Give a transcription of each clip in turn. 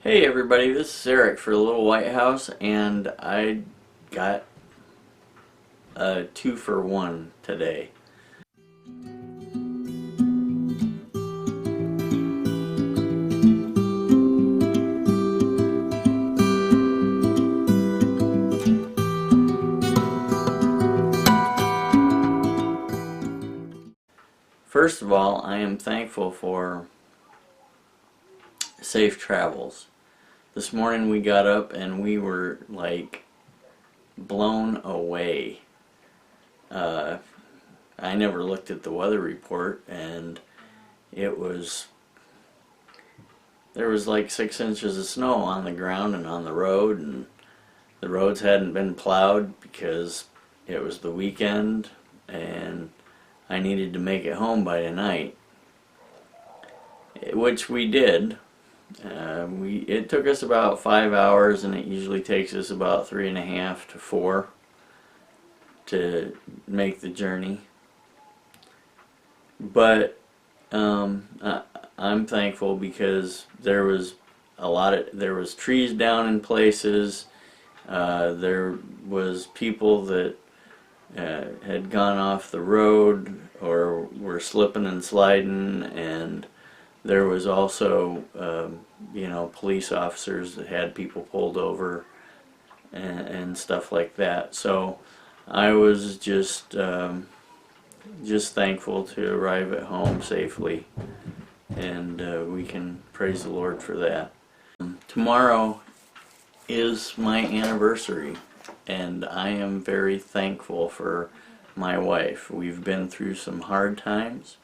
Hey everybody, this is Eric for Little Whitehouse, and I got a 2-for-1 today. First of all, I am thankful for safe travels. This morning we got up and we were like blown away. I never looked at the weather report, and there was like 6 inches of snow on the ground and on the road, and the roads hadn't been plowed because it was the weekend and I needed to make it home by tonight, which we did. It took us about 5 hours, and it usually takes us about 3.5 to 4 to make the journey. But I'm thankful because there was trees down in places. There was people that had gone off the road or were slipping and sliding, and there was also police officers that had people pulled over and stuff like that. So I was just thankful to arrive at home safely, and we can praise the Lord for that. Tomorrow is my anniversary, and I am very thankful for my wife. We've been through some hard times,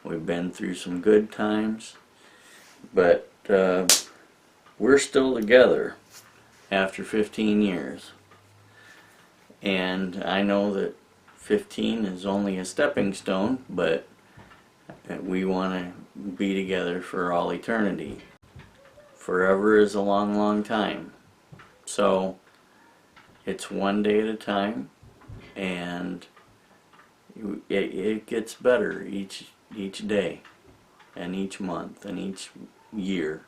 we've been through some good times, but we're still together after 15 years. And I know that 15 is only a stepping stone, but we want to be together for all eternity. Forever is a long, long time. So it's one day at a time, and it gets better each day and each month and each year.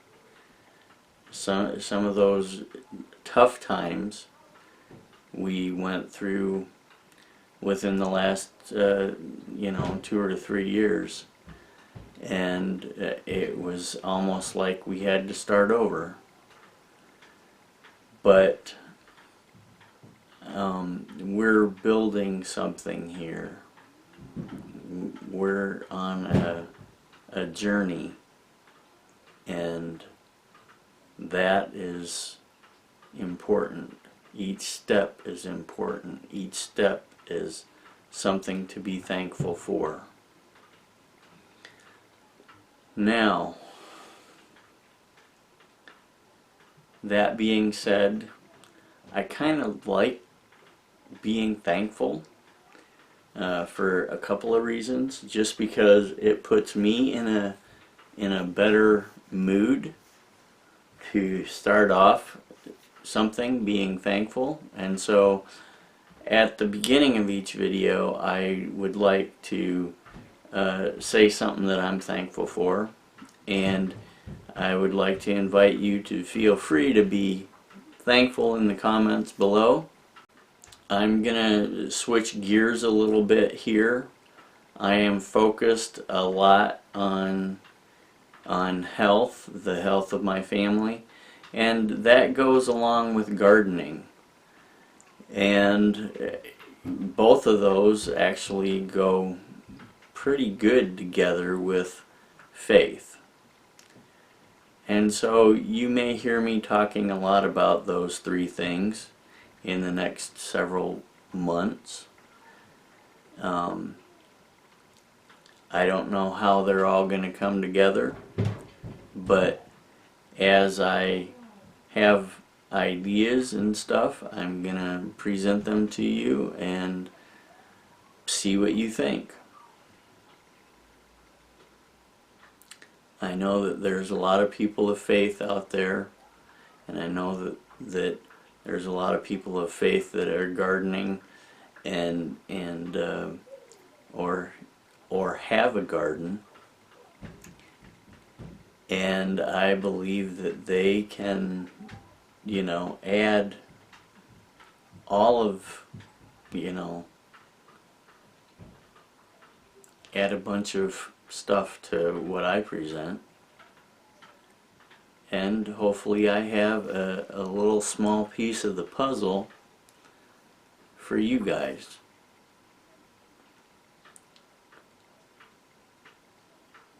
Some of those tough times we went through within the last 2 or 3 years, and it was almost like we had to start over. But we're building something here. We're on a journey, and that is important. Each step is important. Each step is something to be thankful for. Now, that being said, I kind of like being thankful for a couple of reasons. Just because it puts me in a better mood to start off something being thankful. And so at the beginning of each video, I would like to say something that I'm thankful for, and I would like to invite you to feel free to be thankful in the comments below. I'm gonna switch gears a little bit here. I am focused a lot on health, the health of my family, and that goes along with gardening. And both of those actually go pretty good together with faith. And so you may hear me talking a lot about those three things in the next several months. I don't know how they're all going to come together, but as I have ideas and stuff, I'm going to present them to you and see what you think. I know that there's a lot of people of faith out there, and I know that there's a lot of people of faith that are gardening or have a garden. And I believe that they can, you know, add all of, you know, add a bunch of stuff to what I present. And hopefully I have a little small piece of the puzzle for you guys.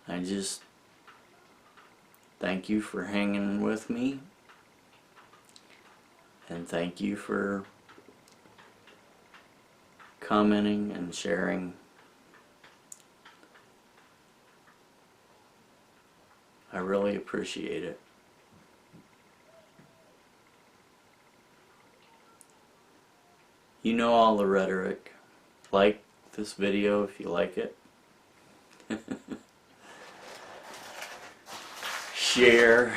I just thank you for hanging with me, and thank you for commenting and sharing. I really appreciate it. You know all the rhetoric. Like this video if you like it. Share,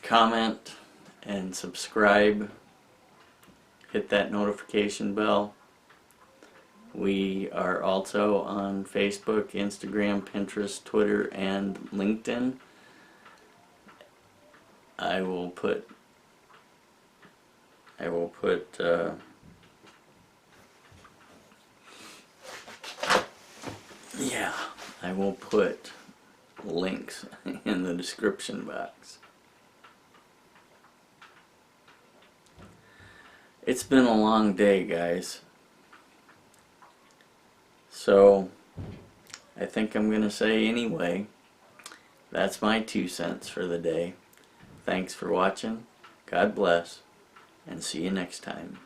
comment, and subscribe. Hit that notification bell. We are also on Facebook, Instagram, Pinterest, Twitter, and LinkedIn. I will put links in the description box. It's been a long day, guys. So I think I'm gonna say anyway, that's my 2 cents for the day. Thanks for watching. God bless, and see you next time.